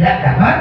tidak dapat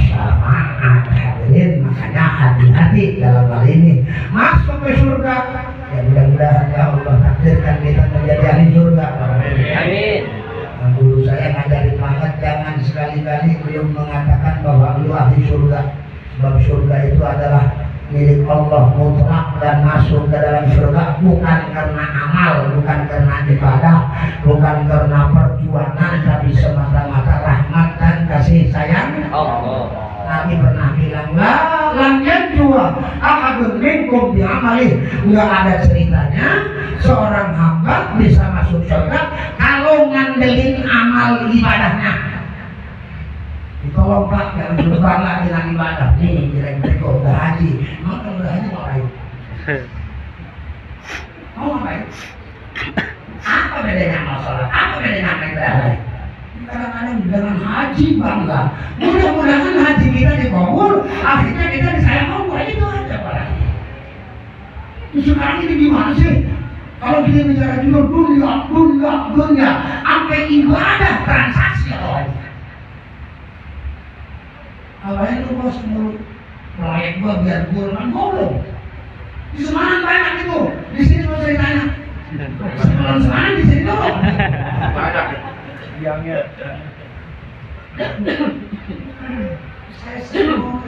syafaat. Hadirin, makanya hati-hati dalam hal ini. Masuk ke surga, ya mudah-mudahan ya Allah takdirkan kita menjadi ahli surga. Amin. Guru saya ngajarin banget, jangan sekali-kali beliau mengatakan bahwa beliau ahli surga. Sebab surga itu adalah milik Allah mutlak dan masuk ke dalam surga bukan karena amal, bukan karena ibadah, bukan karena perjuangan, tapi semata-mata rahmat dan kasih sayang Allah. Nabi pernah bilang, lam yanjua ahadun minkum bi'amali. Nggak ada ceritanya seorang hamba bisa masuk surga kalau ngandelin amal ibadahnya. Ditolong Pak, jangan berbangga dengan ibadah. Nih, kira-kira udah haji. Emang kalau udah haji ngapain? Mau ngapain? Apa bedanya sama sholat? Apa bedanya sama ibadah? Kadang-kadang dengan haji bangga. Mudah-mudahan haji kita dikabul, akhirnya kita disayang Allah. Itu aja Pak. Sekarang ini gimana sih? Kalau kita bicara juga dunia, sampai ibadah transaksi Allah. Awalnya lu bos mulut proyek gua biar gua kan goblok. Di Semarang banyak itu, di sini mau ceritanya. Sebelum Semarang di sini dulu. Banyak. Biangnya. Saya sering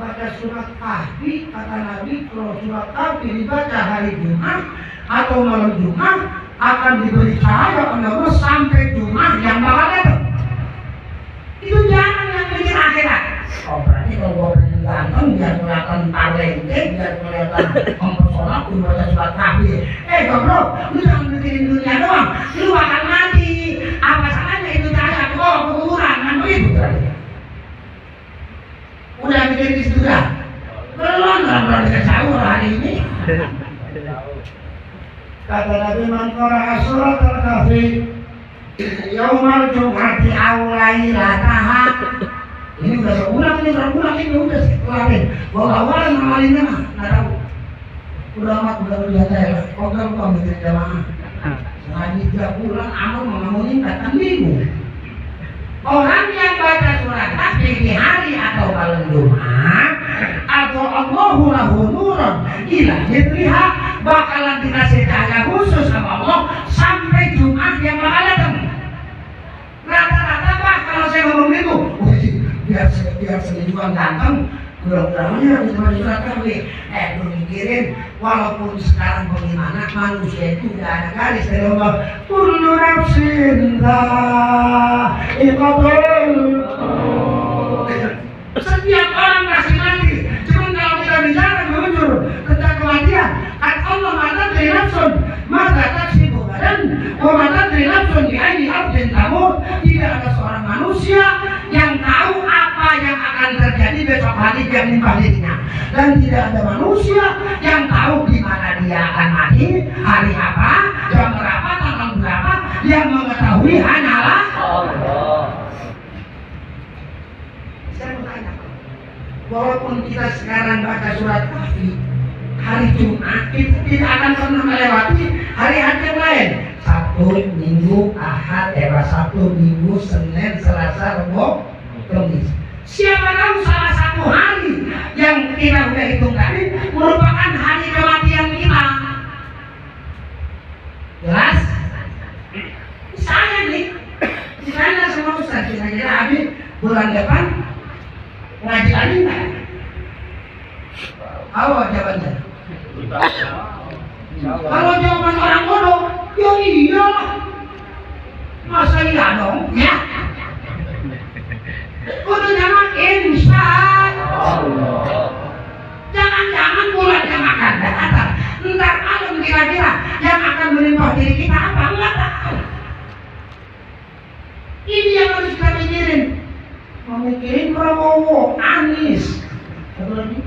baca surat Kahfi, kata Nabi kalau surat Kahfi dibaca hari Jumat atau malam Jumat akan diberi cahaya oleh Allah sampai Jumat yang bakal datang. Itu jangan yang bikin akhirat. Oh berarti kalau gua pengen ganteng biar kelihatan talente, biar kelihatan mempesona, gua baca surat Kahfi. Goblok, lu jangan bikin dunia doang, lu akan mati. Apa salahnya itu cahaya? Oh kuburan, kan begitu berarti. Udah bikin di situ dah. Belum dikasih sahur hari ini. Kata Nabi man qara'a surat al-Kahfi yaumal jum'ati awlai lataha. Ini udah berulang ini udah kelarin. Bahwa awalan amalinnya mah nggak tahu. Udah amat udah biasa ya. Kok gak lupa bikin jamaah. Ngaji 3 bulan amal mengamunin datang minggu. Orang yang baca surat Kahfi di hari atau malam Jumat atau Allahu lahu nurun ila hidriha bakalan dikasih cahaya khusus sama Allah sampai Jumat yang bakal datang. Rata-rata Pak kalau saya ngomong itu, biar senijuan ganteng, mudah-mudahan bisa baca surat Kahfi. Lu mikirin, walaupun sekarang bagaimana manusia itu tidak ada garis dari Allah. Kullu nafsin dha'iqatul maut. Setiap orang pasti mati. Cuma kalau kita bicara jujur tentang kematian, kata Allah mata dari nafsun, mata taksibu badan, mata dari nafsun di ayyi ardin tamut. Tidak ada seorang manusia yang tahu apa yang akan terjadi besok hari yang menimpa dirinya, dan tidak ada manusia yang tahu di mana dia akan mati, hari apa, jam berapa, tanggal berapa. Yang mengetahui hanyalah Allah. Saya mau tanya, walaupun kita sekarang baca surat Kahfi hari Jumat, kita tidak akan pernah melewati hari-hari yang lain. Sabtu, Minggu, Ahad, Sabtu, Minggu, Senin, Selasa, Rabu, Kamis. Siapa tahu salah satu hari yang kita sudah hitung tadi merupakan hari kematian kita. Jelas? Saya nih, misalnya sama Ustaz, kira-kira habis bulan depan ngaji lagi nggak? Apa jawabannya? Kalau jawaban orang bodoh, ya iyalah. Masa iya dong? Ya. Kudu jangan insya Allah. Jangan-jangan bulan yang akan datang, ntar malam kira-kira yang akan menimpa diri kita apa? Enggak tahu. Ini yang harus kita pikirin. Memikirin Prabowo, Anies, satu lagi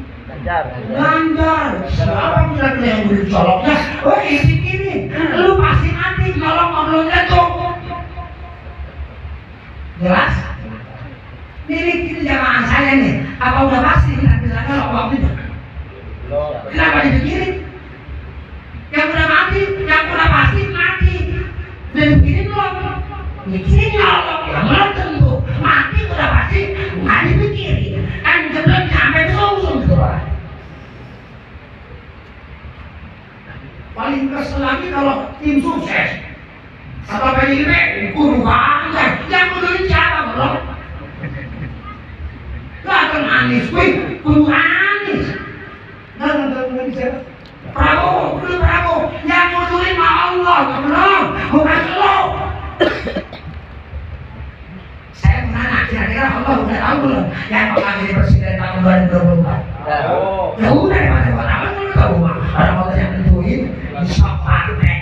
Ganjar. Siapa kira-kira yang beri coloknya? Oh pikirin, lu pasti mati kalau belum jatuh. Jelas? Ini jamaah saya nih, apa udah pasti nanti kalau waktu itu? Kenapa dipikirin? Yang udah mati, yang udah pasti mati. Dan pikirin loh, mikirin ya Allah, yang belum tentu mati udah pasti Anies kudu Anies. Nggak bisa. Prabowo, kudu Prabowo. Yang musuhin mah Allah, belum, bukan lo. Saya menanya, kira-kira Allah udah tahu belum yang bakal jadi presiden tahun 2024? Ya udah, apa kan tahu mah. Orang Allah yang nentuin, bisa pakai.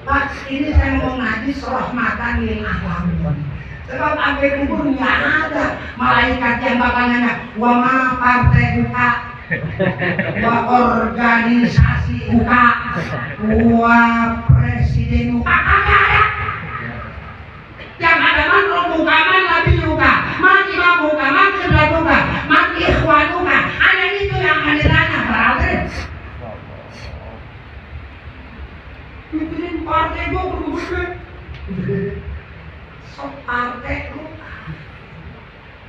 Pak, ini saya mau ngaji rahmatan lil alamin. Sebab sampai kubur nggak ada malaikat yang bakal nanya, wama partai buka, wa organisasi buka, wa presiden buka, kagak ada. Yang ada man buka, man nabi buka, man imam buka, man kiblat buka, man ikhwan buka. Ada itu yang akan ditanya, berarti. Pimpinan partai gua bergubernur. Sok partai lu.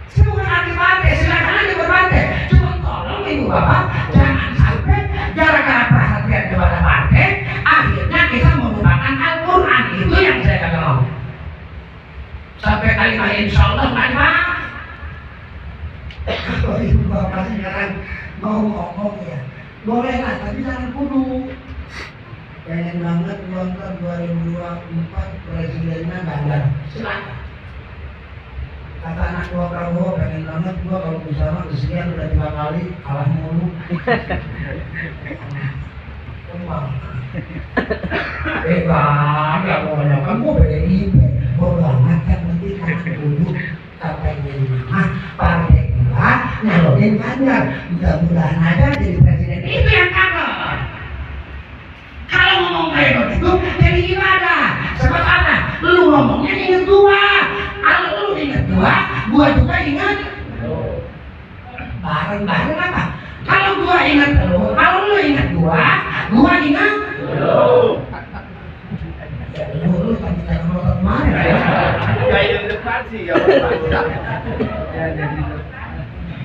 Saya bukan anti partai, silakan aja berpartai. Cuma tolong ibu bapak jangan sampai gara-gara perhatian kepada partai akhirnya kita melupakan Al-Quran. Itu yang saya kata mau. Sampai kalimat insya Allah nggak dipakai. Kalau ibu bapak sekarang mau ngomong ya boleh lah, tapi jangan kudu. Pengen banget nonton 2024 presidennya Ganjar, silakan. Kata anak gua Prabowo, pengen banget gua kalau bersama kesekian udah 3 kali kalah mulu. Kembang. Bang, ya mau kan gua PDIP, gua banget kan nanti kan duduk katanya partai gua nyalonin Ganjar, mudah-mudahan aja jadi presiden. Itu yang kabar. Kalau ngomong kayak begitu jadi ibadah. Sebab apa? Lu ngomongnya ingat gua. Kalau lu ingat gua juga ingat. Bareng-bareng apa? Kalau gua ingat lu, kalau lu ingat gua ingat lu. Ya lu kan kita ngotot mana ya? Kayak depan sih ya.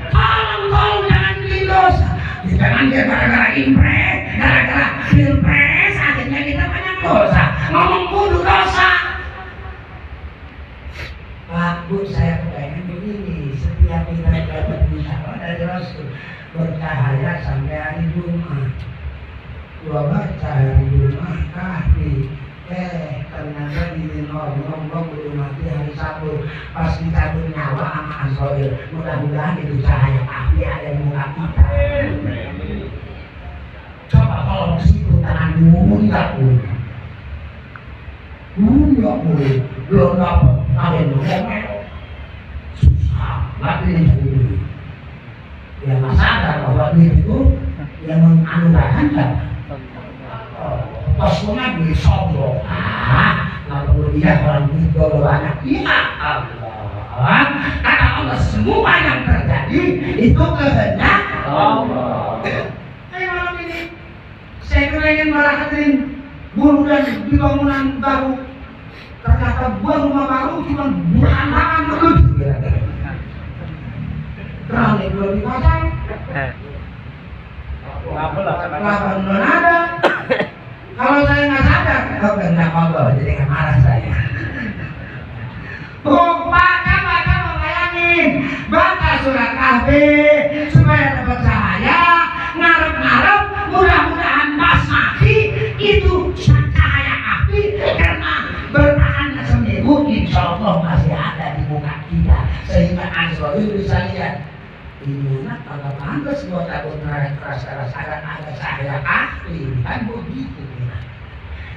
Kalau jangan bikin dosa. Jangan dia gara-gara impres, gara-gara pilpres, akhirnya kita banyak dosa. Ngomong kudu dosa. Pak Bu, saya pengen begini. Setiap kita dapat bicara dari Rasul bercahaya sampai hari Jumat. Dua baca hari Jumat kahfi. Ternyata di ngomong kudu mati hari Sabtu. Pas dicabut nyawa sama Azrail. Mudah-mudahan itu cahaya kahfi ada di muka kita. Coba kalau di situ tangan mundak pun, belum dapat kalian ngomel, susah, nggak ini. Ya nggak sadar bahwa duit itu yang menganugerahkan kan. Posnya duit sombong, nggak perlu dia orang duit gak banyak. Ya Allah, kata Allah semua yang terjadi itu kehendak Allah. Malam ini saya pengen merhatiin buruh dan di bangunan baru. Ternyata buat rumah baru cuma berantakan begitu. Keramik belum dipasang. Kenapa belum ada? Kalau saya nggak sadar, kau kena Allah jadi nggak marah saya. Baca bayangin, baca surat kahfi supaya dapat cahaya. Ngarep-ngarep, mudah-mudahan pas mati itu cahaya api karena bertahan seminggu, insya Allah masih ada di muka kita sehingga Azrail bisa lihat. Ini anak kagak pantas buat takut keras-keras ada cahaya api kan begitu.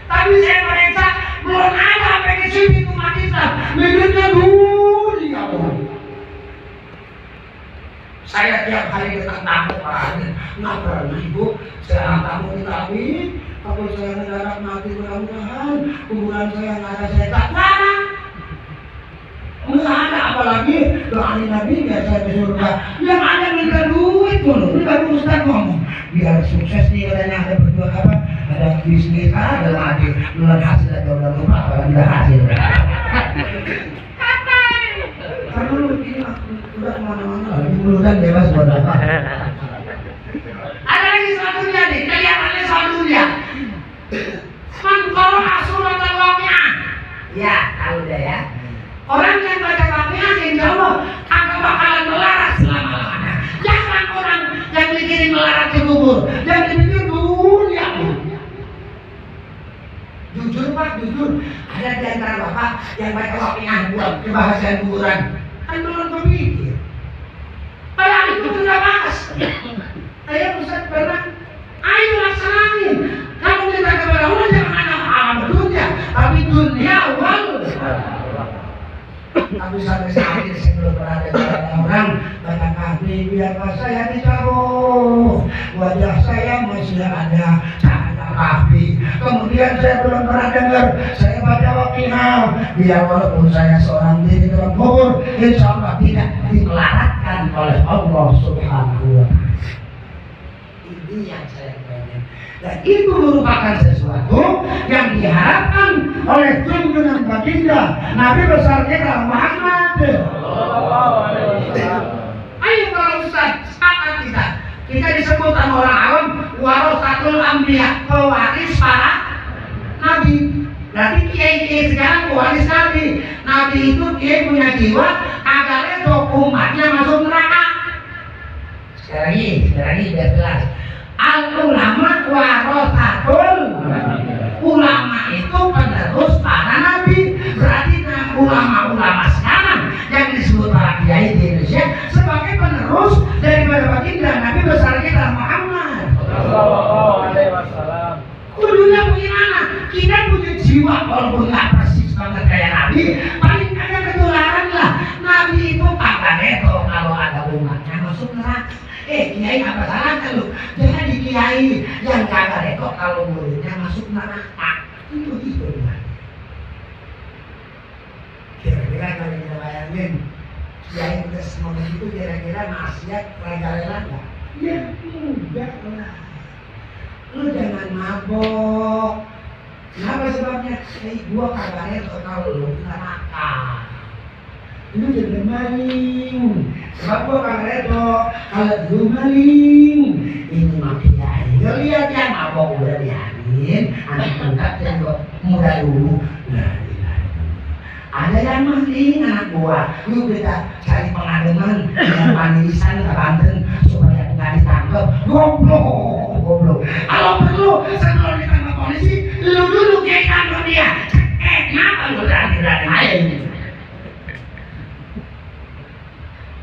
Tapi saya mereka belum ada pengen sini umat Islam mikirnya dulu ya Allah. Saya tiap hari datang tamu Pak, nggak pernah ibu sekarang tamu kami. Kalau saya mendarat mati mudah-mudahan kuburan saya nggak ada setan. Nggak ada, apalagi doain Nabi biar saya di surga. Yang ada minta duit dulu. Ini baru Ustaz ngomong biar sukses nih katanya ada berdua apa? Ada bisnis ada lagi belum hasil aja udah lupa apalagi udah hasil. Karena lu ini udah kemana-mana lagi mudah bebas buat apa? Ada lagi soal dunia nih, kelihatannya soal dunia. Man kalau asuran waqi'ah. Ya, tahu deh ya. Orang yang Jujur Pak, jujur. Ada di antara Bapak yang baca wakiah buat kebahagiaan kuburan. Kan belum berpikir. Padahal itu sudah pas. Saya Ustaz pernah, ayo laksanain. Kamu minta kepada Allah jangan alam dunia, tapi dunia awal. Tapi sampai saat ini saya belum pernah dengar orang kata kami biarlah saya ditaruh, wajah saya masih ada cahaya kafi. Kemudian saya belum pernah dengar saya baca wakiah, biar walaupun saya seorang diri dalam kubur, insya Allah tidak dikelaratkan oleh Allah Subhanahu wa Ta'ala. Ini yang saya pengen. Dan itu merupakan sesuatu yang diharapkan oleh junjungan baginda Nabi besar kita Muhammad. Ayo para ustaz, sepakat kita disebut sama orang awam warasatul anbiya, pewaris para nabi. Berarti kiai sekarang pewaris nabi. Nabi itu kiai punya jiwa agar itu umatnya masuk neraka. Sekali lagi biar jelas. Al-ulama warasatul, ulama itu penerus para nabi. Berarti ulama-ulama sekarang yang disebut para kiai di Indonesia sebagai penerus daripada baginda Nabi besar kita Muhammad sallallahu alaihi wasallam. Kudunya bagaimana? Kita punya jiwa walaupun nggak persis banget kayak Nabi, paling ada ketularan lah. Nabi itu kagak itu kalau ada umatnya masuk neraka. Kiai apa salahnya lu? Jadi kiai yang kagak rekok kalau muridnya masuk neraka. Itu lah. Kira-kira kalau kita bayangin kiai udah semua itu kira-kira maksiat raga-rela nggak? Ya enggak lah. Lu jangan mabok. Kenapa sebabnya? Gua kagak rekok kalau lu neraka. Lu jangan maling. Sebab gua kagak rekok kalau lu maling. Ini maksudnya aja lihat ya mabok udah dihamin, anak angkat yang muda dulu. Ada yang maling anak gua, lu kita cari pengademan yang manisan ke Banten supaya nggak ditangkap. Goblok. Kalau perlu sebelum ditangkap polisi, lu dulu kayak kantor dia. Kenapa lu berani-berani aja ini?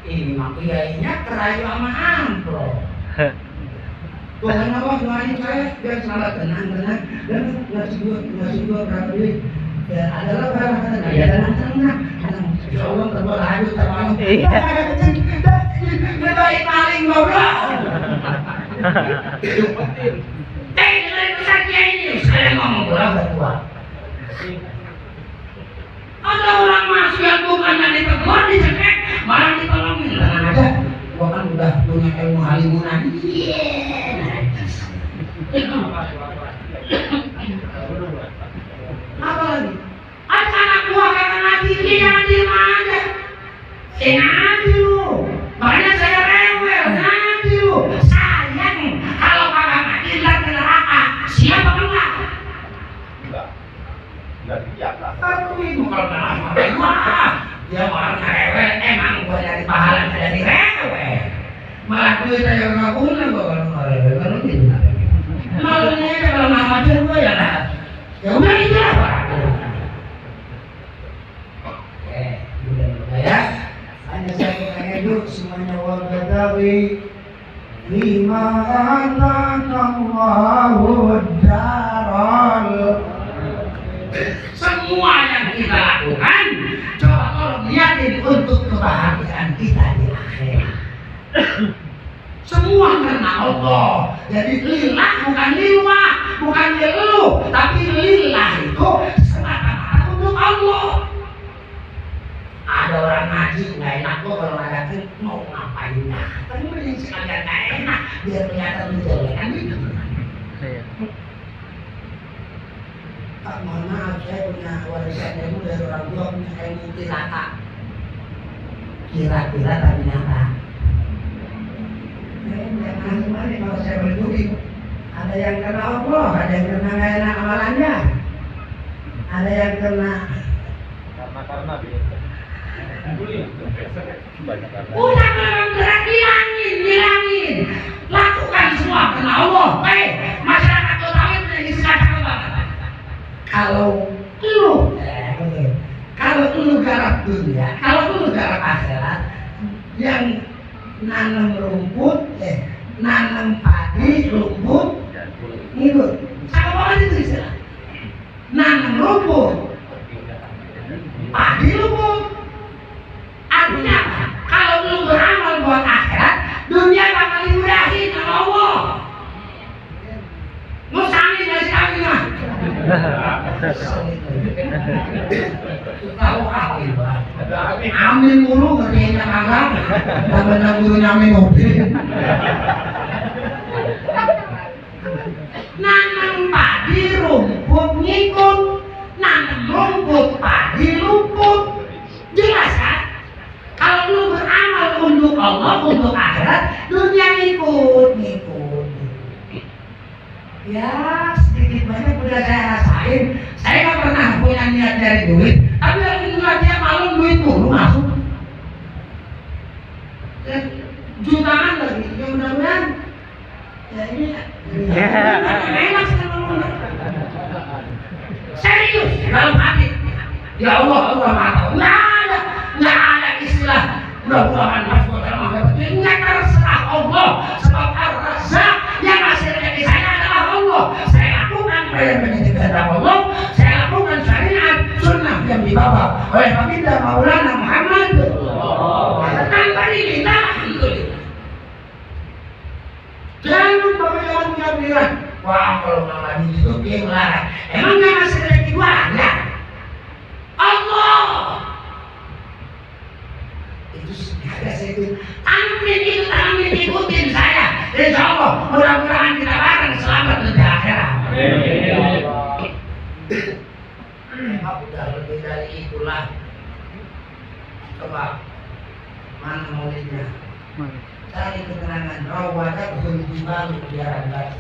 Ini mah kiainya kerayu sama amplop. Tuhan Allah doain saya biar selamat tenang dan ngasih dua berapa duit. Ya adalah barang ya tenang. Insya Allah terbuat lagi termalu. Ngedoain maling goblok. Dengerin pesan kiai ini. Saya ngomong berapa tua. Ada orang masuk yang bukannya ditegur, dicekek, malah ditolongin. Tenang aja, gua kan udah punya ilmu halimunan. Apa lagi? Ada anak gua kagak ngaji, dia jangan diem aja. Ngaji lu. Makanya saya rewel, ngaji lu. Sayang kalau kagak ngaji ntar ke neraka. Siapa enggak? Enggak siap lah. Aduh itu kalau neraka. Dia orang rewel, emang gua dari pahala dari rewel. Malah duit saya nggak guna gua kalau rewel kan gitu. Malunya aja kalau nggak ngajar gua ya lah. Ya udah itu lah Pak. Udah ya. Hanya saya pengen dulu semuanya warga dari lima Allahu daral. Semua yang kita lakukan coba tolong lihatin untuk kebahagiaan kita di akhirat. Semua karena Allah. Jadi lillah bukan lillah, bukan lilu, tapi lillah itu semata-mata untuk Allah. Ada orang ngaji nggak enak kok kalau ngadain mau ngapain nah, tapi mending sekalian nggak enak biar kelihatan menjelekan itu. Pak mohon maaf saya punya warisan ilmu dari orang tua punya ilmu tiraka. Kira-kira ternyata. Jangan mari kalau saya berduri ada yang kena Allah, ada yang kena nggak enak amalannya, ada yang kena karena udah gerak hilangin, lakukan semua kena Allah. Masyarakat Betawi punya istilah apa? kalau lu kalau lu garap dunia, kalau lu garap akhirat, yang nanam rumput, nanam padi, rumput, ngikut. Sama itu istilah. Nanam rumput, padi rumput. Artinya apa? Kalau lu beramal buat akhirat, dunia bakal dimudahin sama Allah. Musami dari kami mah. Tahu kali bang. Amin mulu ngerjainnya kagak. Temen gurunya amin mobil. Nanam padi rumput ngikut, nanam rumput padi rumput. Jelas kan? Kalau lu beramal untuk Allah, untuk akhirat, dunia ngikut. Ya sedikit banyak udah saya rasain. Saya nggak pernah punya niat dari duit, tapi alhamdulillah tiap malam duit mulu masuk. Dan jutaan lagi, ya mudah-mudahan. Ya ini enak sama. Serius dalam hati. Ya Allah tahu. Nggak ada istilah mudah-mudahan masuk dalam hati. Ini terserah Allah, sebab Ar-Razzaq yang ngasih rezeki saya adalah Allah. Saya lakukan yang menjadi kehendak Allah. Saya lakukan syariat sunnah yang dibawa oleh Baginda Maulana Muhammad. Tanpa diminta, alhamdulillah. Jangan bapak punya pikiran, wah kalau nggak lagi itu dia melarang. Emang nggak ngasih rezeki gua ada? Allah. Itu ada saya itu. Amin ikutin saya. Insya Allah mudah-mudahan kita bareng selamat di akhirat. Udah lebih dari itulah. Coba mana maulidnya? Cari keterangan rawadah hul jibal biaran batu.